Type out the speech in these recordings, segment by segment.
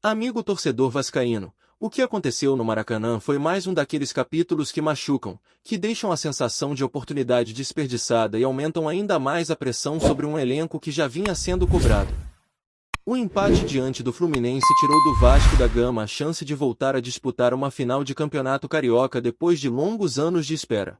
Amigo torcedor vascaíno, o que aconteceu no Maracanã foi mais um daqueles capítulos que machucam, que deixam a sensação de oportunidade desperdiçada e aumentam ainda mais a pressão sobre um elenco que já vinha sendo cobrado. O empate diante do Fluminense tirou do Vasco da Gama a chance de voltar a disputar uma final de campeonato carioca depois de longos anos de espera.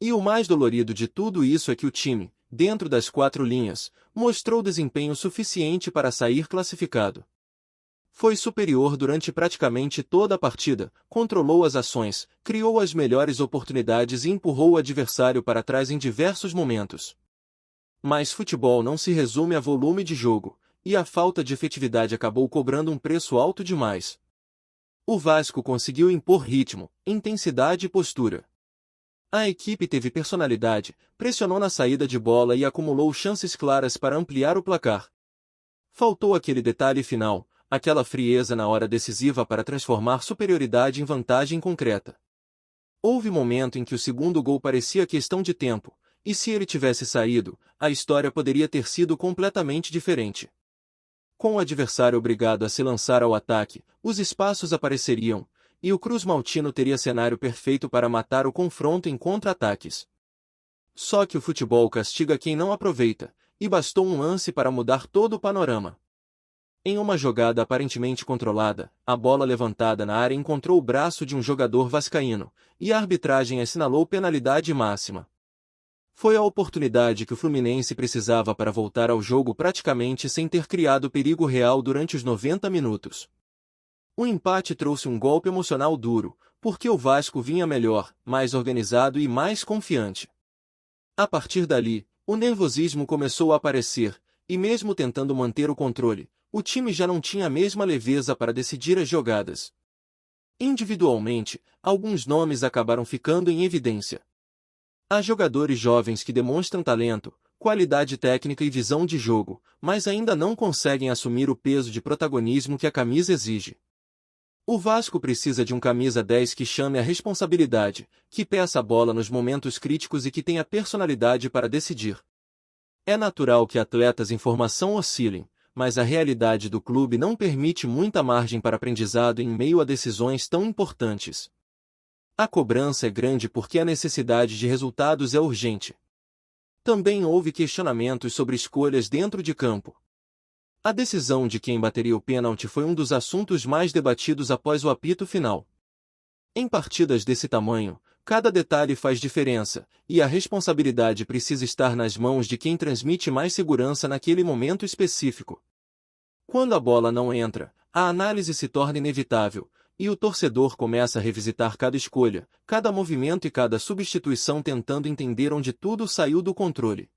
E o mais dolorido de tudo isso é que o time, dentro das quatro linhas, mostrou desempenho suficiente para sair classificado. Foi superior durante praticamente toda a partida, controlou as ações, criou as melhores oportunidades e empurrou o adversário para trás em diversos momentos. Mas futebol não se resume a volume de jogo, e a falta de efetividade acabou cobrando um preço alto demais. O Vasco conseguiu impor ritmo, intensidade e postura. A equipe teve personalidade, pressionou na saída de bola e acumulou chances claras para ampliar o placar. Faltou aquele detalhe final, aquela frieza na hora decisiva para transformar superioridade em vantagem concreta. Houve momento em que o segundo gol parecia questão de tempo, e se ele tivesse saído, a história poderia ter sido completamente diferente. Com o adversário obrigado a se lançar ao ataque, os espaços apareceriam, e o Cruz Maltino teria cenário perfeito para matar o confronto em contra-ataques. Só que o futebol castiga quem não aproveita, e bastou um lance para mudar todo o panorama. Em uma jogada aparentemente controlada, a bola levantada na área encontrou o braço de um jogador vascaíno, e a arbitragem assinalou penalidade máxima. Foi a oportunidade que o Fluminense precisava para voltar ao jogo praticamente sem ter criado perigo real durante os 90 minutos. O empate trouxe um golpe emocional duro, porque o Vasco vinha melhor, mais organizado e mais confiante. A partir dali, o nervosismo começou a aparecer, e mesmo tentando manter o controle, o time já não tinha a mesma leveza para decidir as jogadas. Individualmente, alguns nomes acabaram ficando em evidência. Há jogadores jovens que demonstram talento, qualidade técnica e visão de jogo, mas ainda não conseguem assumir o peso de protagonismo que a camisa exige. O Vasco precisa de um camisa 10 que chame a responsabilidade, que peça a bola nos momentos críticos e que tenha personalidade para decidir. É natural que atletas em formação oscilem, mas a realidade do clube não permite muita margem para aprendizado em meio a decisões tão importantes. A cobrança é grande porque a necessidade de resultados é urgente. Também houve questionamentos sobre escolhas dentro de campo. A decisão de quem bateria o pênalti foi um dos assuntos mais debatidos após o apito final. Em partidas desse tamanho, cada detalhe faz diferença, e a responsabilidade precisa estar nas mãos de quem transmite mais segurança naquele momento específico. Quando a bola não entra, a análise se torna inevitável, e o torcedor começa a revisitar cada escolha, cada movimento e cada substituição tentando entender onde tudo saiu do controle.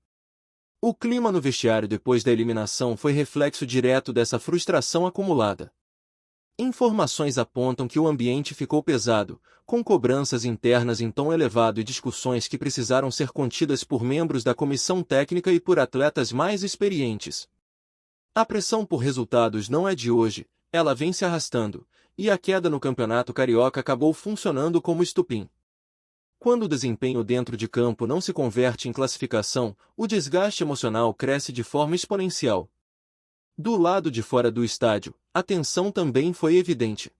O clima no vestiário depois da eliminação foi reflexo direto dessa frustração acumulada. Informações apontam que o ambiente ficou pesado, com cobranças internas em tom elevado e discussões que precisaram ser contidas por membros da comissão técnica e por atletas mais experientes. A pressão por resultados não é de hoje, ela vem se arrastando, e a queda no Campeonato Carioca acabou funcionando como estupim. Quando o desempenho dentro de campo não se converte em classificação, o desgaste emocional cresce de forma exponencial. Do lado de fora do estádio, a tensão também foi evidente.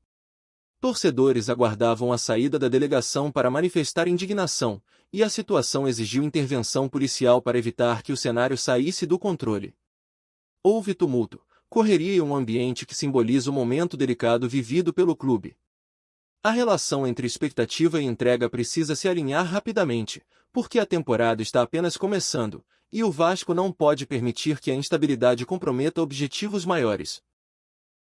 Torcedores aguardavam a saída da delegação para manifestar indignação, e a situação exigiu intervenção policial para evitar que o cenário saísse do controle. Houve tumulto, correria e um ambiente que simboliza o momento delicado vivido pelo clube. A relação entre expectativa e entrega precisa se alinhar rapidamente, porque a temporada está apenas começando, e o Vasco não pode permitir que a instabilidade comprometa objetivos maiores.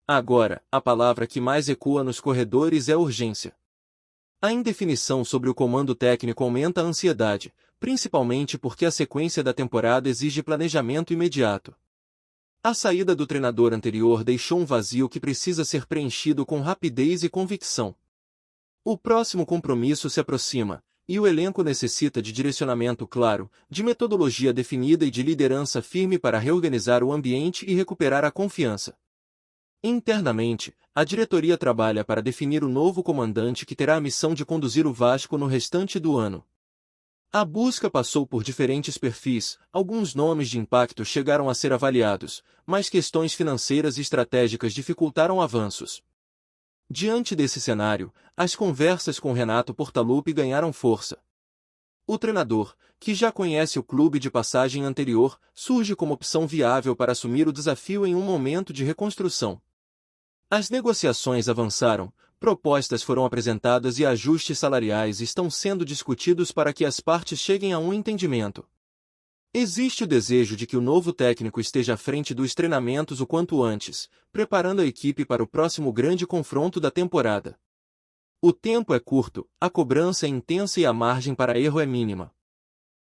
Agora, a palavra que mais ecoa nos corredores é urgência. A indefinição sobre o comando técnico aumenta a ansiedade, principalmente porque a sequência da temporada exige planejamento imediato. A saída do treinador anterior deixou um vazio que precisa ser preenchido com rapidez e convicção. O próximo compromisso se aproxima, e o elenco necessita de direcionamento claro, de metodologia definida e de liderança firme para reorganizar o ambiente e recuperar a confiança. Internamente, a diretoria trabalha para definir o novo comandante que terá a missão de conduzir o Vasco no restante do ano. A busca passou por diferentes perfis, alguns nomes de impacto chegaram a ser avaliados, mas questões financeiras e estratégicas dificultaram avanços. Diante desse cenário, as conversas com Renato Portaluppi ganharam força. O treinador, que já conhece o clube de passagem anterior, surge como opção viável para assumir o desafio em um momento de reconstrução. As negociações avançaram, propostas foram apresentadas e ajustes salariais estão sendo discutidos para que as partes cheguem a um entendimento. Existe o desejo de que o novo técnico esteja à frente dos treinamentos o quanto antes, preparando a equipe para o próximo grande confronto da temporada. O tempo é curto, a cobrança é intensa e a margem para erro é mínima.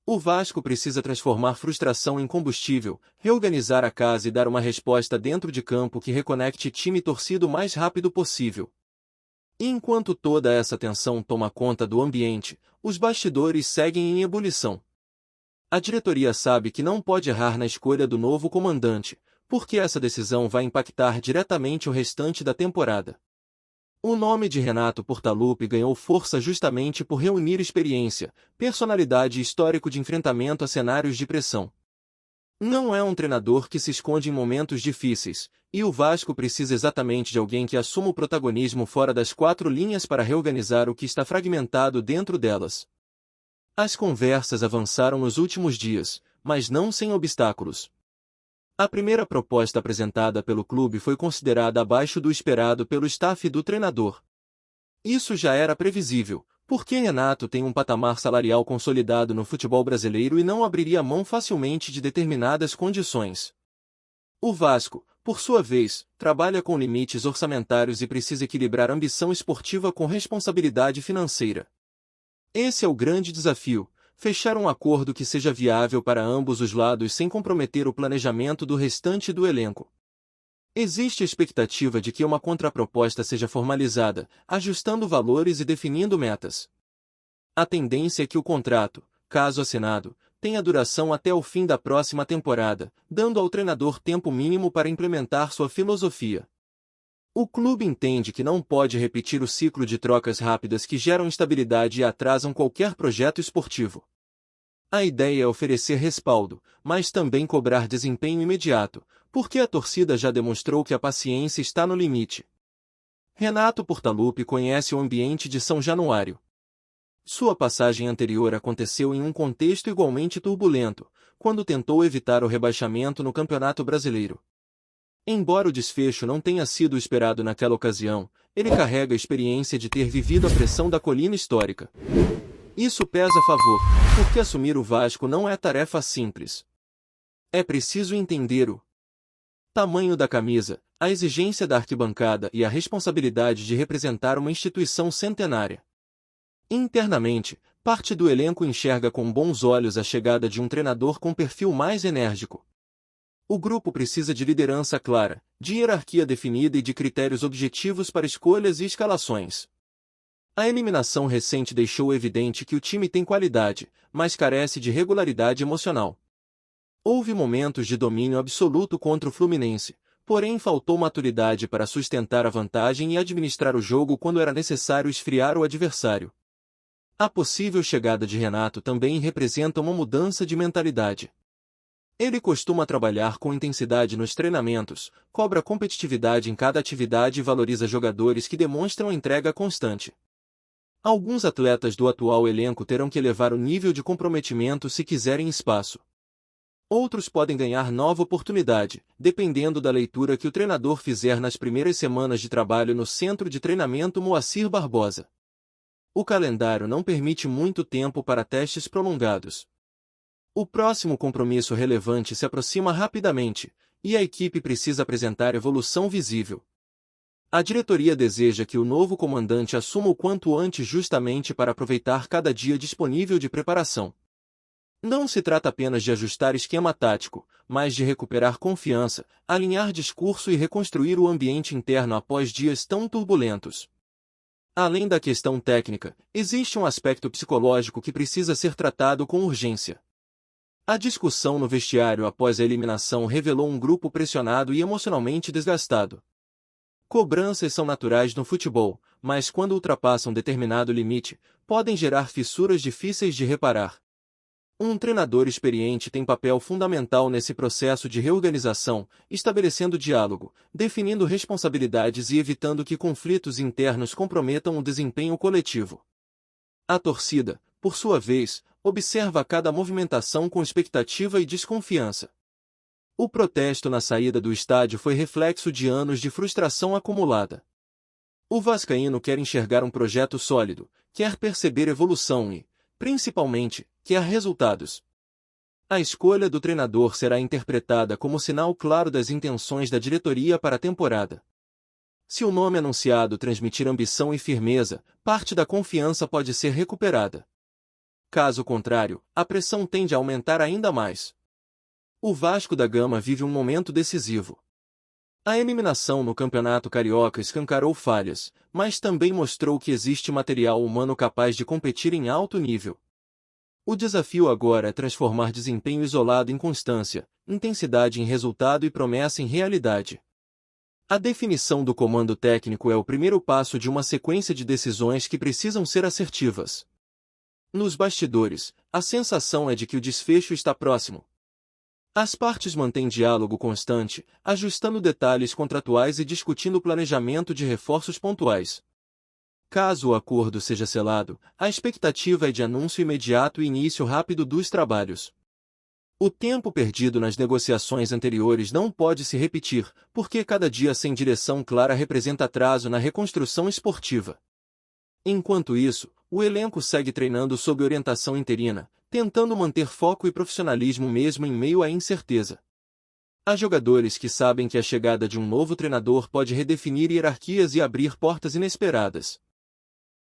O Vasco precisa transformar frustração em combustível, reorganizar a casa e dar uma resposta dentro de campo que reconecte time e torcida o mais rápido possível. E enquanto toda essa tensão toma conta do ambiente, os bastidores seguem em ebulição. A diretoria sabe que não pode errar na escolha do novo comandante, porque essa decisão vai impactar diretamente o restante da temporada. O nome de Renato Portaluppi ganhou força justamente por reunir experiência, personalidade e histórico de enfrentamento a cenários de pressão. Não é um treinador que se esconde em momentos difíceis, e o Vasco precisa exatamente de alguém que assuma o protagonismo fora das quatro linhas para reorganizar o que está fragmentado dentro delas. As conversas avançaram nos últimos dias, mas não sem obstáculos. A primeira proposta apresentada pelo clube foi considerada abaixo do esperado pelo staff do treinador. Isso já era previsível, porque Renato tem um patamar salarial consolidado no futebol brasileiro e não abriria mão facilmente de determinadas condições. O Vasco, por sua vez, trabalha com limites orçamentários e precisa equilibrar ambição esportiva com responsabilidade financeira. Esse é o grande desafio. Fechar um acordo que seja viável para ambos os lados sem comprometer o planejamento do restante do elenco. Existe a expectativa de que uma contraproposta seja formalizada, ajustando valores e definindo metas. A tendência é que o contrato, caso assinado, tenha duração até o fim da próxima temporada, dando ao treinador tempo mínimo para implementar sua filosofia. O clube entende que não pode repetir o ciclo de trocas rápidas que geram instabilidade e atrasam qualquer projeto esportivo. A ideia é oferecer respaldo, mas também cobrar desempenho imediato, porque a torcida já demonstrou que a paciência está no limite. Renato Portaluppi conhece o ambiente de São Januário. Sua passagem anterior aconteceu em um contexto igualmente turbulento, quando tentou evitar o rebaixamento no Campeonato Brasileiro. Embora o desfecho não tenha sido esperado naquela ocasião, ele carrega a experiência de ter vivido a pressão da colina histórica. Isso pesa a favor, porque assumir o Vasco não é tarefa simples. É preciso entender o tamanho da camisa, a exigência da arquibancada e a responsabilidade de representar uma instituição centenária. Internamente, parte do elenco enxerga com bons olhos a chegada de um treinador com perfil mais enérgico. O grupo precisa de liderança clara, de hierarquia definida e de critérios objetivos para escolhas e escalações. A eliminação recente deixou evidente que o time tem qualidade, mas carece de regularidade emocional. Houve momentos de domínio absoluto contra o Fluminense, porém faltou maturidade para sustentar a vantagem e administrar o jogo quando era necessário esfriar o adversário. A possível chegada de Renato também representa uma mudança de mentalidade. Ele costuma trabalhar com intensidade nos treinamentos, cobra competitividade em cada atividade e valoriza jogadores que demonstram entrega constante. Alguns atletas do atual elenco terão que elevar o nível de comprometimento se quiserem espaço. Outros podem ganhar nova oportunidade, dependendo da leitura que o treinador fizer nas primeiras semanas de trabalho no Centro de Treinamento Moacir Barbosa. O calendário não permite muito tempo para testes prolongados. O próximo compromisso relevante se aproxima rapidamente, e a equipe precisa apresentar evolução visível. A diretoria deseja que o novo comandante assuma o quanto antes justamente para aproveitar cada dia disponível de preparação. Não se trata apenas de ajustar esquema tático, mas de recuperar confiança, alinhar discurso e reconstruir o ambiente interno após dias tão turbulentos. Além da questão técnica, existe um aspecto psicológico que precisa ser tratado com urgência. A discussão no vestiário após a eliminação revelou um grupo pressionado e emocionalmente desgastado. Cobranças são naturais no futebol, mas quando ultrapassam determinado limite, podem gerar fissuras difíceis de reparar. Um treinador experiente tem papel fundamental nesse processo de reorganização, estabelecendo diálogo, definindo responsabilidades e evitando que conflitos internos comprometam o desempenho coletivo. A torcida, por sua vez, observa cada movimentação com expectativa e desconfiança. O protesto na saída do estádio foi reflexo de anos de frustração acumulada. O vascaíno quer enxergar um projeto sólido, quer perceber evolução e, principalmente, quer resultados. A escolha do treinador será interpretada como sinal claro das intenções da diretoria para a temporada. Se o nome anunciado transmitir ambição e firmeza, parte da confiança pode ser recuperada. Caso contrário, a pressão tende a aumentar ainda mais. O Vasco da Gama vive um momento decisivo. A eliminação no Campeonato Carioca escancarou falhas, mas também mostrou que existe material humano capaz de competir em alto nível. O desafio agora é transformar desempenho isolado em constância, intensidade em resultado e promessa em realidade. A definição do comando técnico é o primeiro passo de uma sequência de decisões que precisam ser assertivas. Nos bastidores, a sensação é de que o desfecho está próximo. As partes mantêm diálogo constante, ajustando detalhes contratuais e discutindo o planejamento de reforços pontuais. Caso o acordo seja selado, a expectativa é de anúncio imediato e início rápido dos trabalhos. O tempo perdido nas negociações anteriores não pode se repetir, porque cada dia sem direção clara representa atraso na reconstrução esportiva. Enquanto isso, o elenco segue treinando sob orientação interina, tentando manter foco e profissionalismo mesmo em meio à incerteza. Há jogadores que sabem que a chegada de um novo treinador pode redefinir hierarquias e abrir portas inesperadas.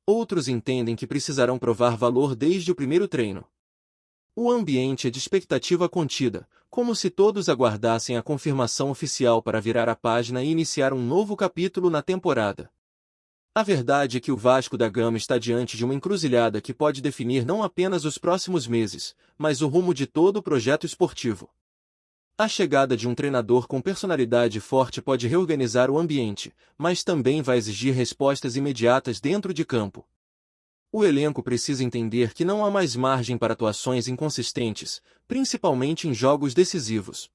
Outros entendem que precisarão provar valor desde o primeiro treino. O ambiente é de expectativa contida, como se todos aguardassem a confirmação oficial para virar a página e iniciar um novo capítulo na temporada. A verdade é que o Vasco da Gama está diante de uma encruzilhada que pode definir não apenas os próximos meses, mas o rumo de todo o projeto esportivo. A chegada de um treinador com personalidade forte pode reorganizar o ambiente, mas também vai exigir respostas imediatas dentro de campo. O elenco precisa entender que não há mais margem para atuações inconsistentes, principalmente em jogos decisivos.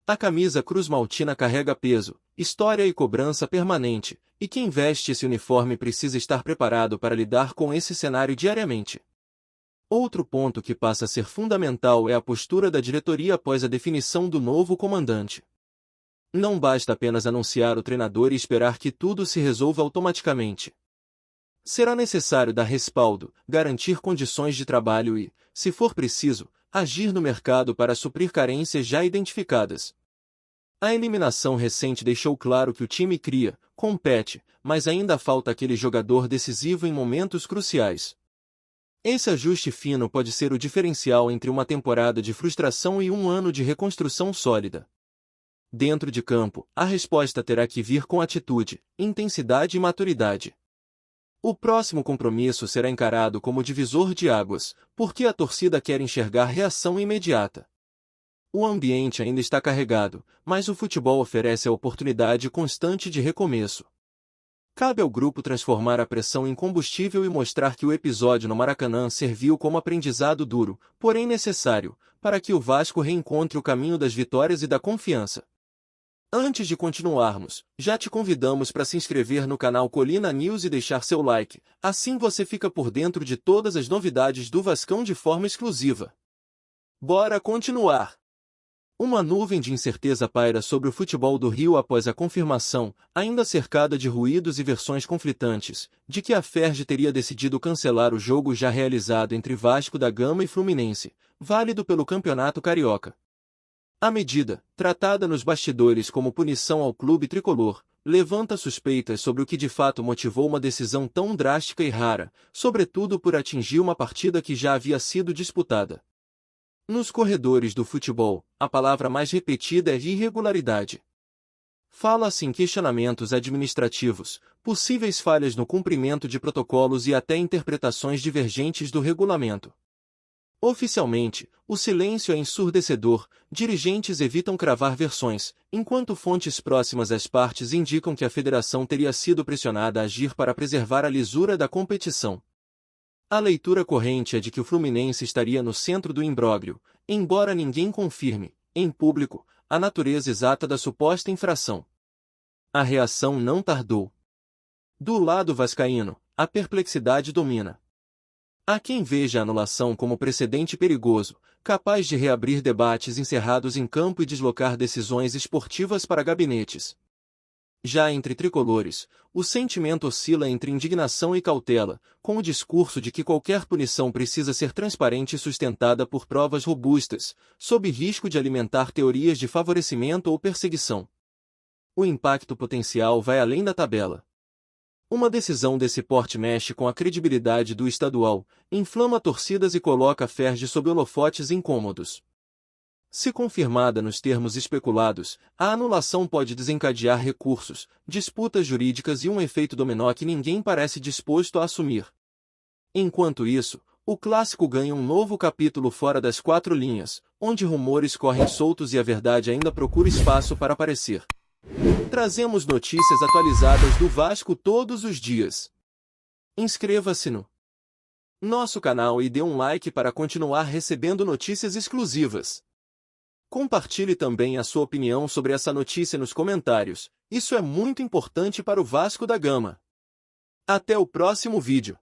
A camisa cruz-maltina carrega peso, história e cobrança permanente, e quem veste esse uniforme precisa estar preparado para lidar com esse cenário diariamente. Outro ponto que passa a ser fundamental é a postura da diretoria após a definição do novo comandante. Não basta apenas anunciar o treinador e esperar que tudo se resolva automaticamente. Será necessário dar respaldo, garantir condições de trabalho e, se for preciso, agir no mercado para suprir carências já identificadas. A eliminação recente deixou claro que o time cria, compete, mas ainda falta aquele jogador decisivo em momentos cruciais. Esse ajuste fino pode ser o diferencial entre uma temporada de frustração e um ano de reconstrução sólida. Dentro de campo, a resposta terá que vir com atitude, intensidade e maturidade. O próximo compromisso será encarado como divisor de águas, porque a torcida quer enxergar reação imediata. O ambiente ainda está carregado, mas o futebol oferece a oportunidade constante de recomeço. Cabe ao grupo transformar a pressão em combustível e mostrar que o episódio no Maracanã serviu como aprendizado duro, porém necessário, para que o Vasco reencontre o caminho das vitórias e da confiança. Antes de continuarmos, já te convidamos para se inscrever no canal Colina News e deixar seu like, assim você fica por dentro de todas as novidades do Vascão de forma exclusiva. Bora continuar! Uma nuvem de incerteza paira sobre o futebol do Rio após a confirmação, ainda cercada de ruídos e versões conflitantes, de que a Ferj teria decidido cancelar o jogo já realizado entre Vasco da Gama e Fluminense, válido pelo Campeonato Carioca. A medida, tratada nos bastidores como punição ao clube tricolor, levanta suspeitas sobre o que de fato motivou uma decisão tão drástica e rara, sobretudo por atingir uma partida que já havia sido disputada. Nos corredores do futebol, a palavra mais repetida é irregularidade. Fala-se em questionamentos administrativos, possíveis falhas no cumprimento de protocolos e até interpretações divergentes do regulamento. Oficialmente, o silêncio é ensurdecedor, dirigentes evitam cravar versões, enquanto fontes próximas às partes indicam que a federação teria sido pressionada a agir para preservar a lisura da competição. A leitura corrente é de que o Fluminense estaria no centro do imbróglio, embora ninguém confirme, em público, a natureza exata da suposta infração. A reação não tardou. Do lado vascaíno, a perplexidade domina. Há quem veja a anulação como precedente perigoso, capaz de reabrir debates encerrados em campo e deslocar decisões esportivas para gabinetes. Já entre tricolores, o sentimento oscila entre indignação e cautela, com o discurso de que qualquer punição precisa ser transparente e sustentada por provas robustas, sob risco de alimentar teorias de favorecimento ou perseguição. O impacto potencial vai além da tabela. Uma decisão desse porte mexe com a credibilidade do estadual, inflama torcidas e coloca a Ferge sob holofotes incômodos. Se confirmada nos termos especulados, a anulação pode desencadear recursos, disputas jurídicas e um efeito dominó que ninguém parece disposto a assumir. Enquanto isso, o clássico ganha um novo capítulo fora das quatro linhas, onde rumores correm soltos e a verdade ainda procura espaço para aparecer. Trazemos notícias atualizadas do Vasco todos os dias. Inscreva-se no nosso canal e dê um like para continuar recebendo notícias exclusivas. Compartilhe também a sua opinião sobre essa notícia nos comentários, isso é muito importante para o Vasco da Gama. Até o próximo vídeo.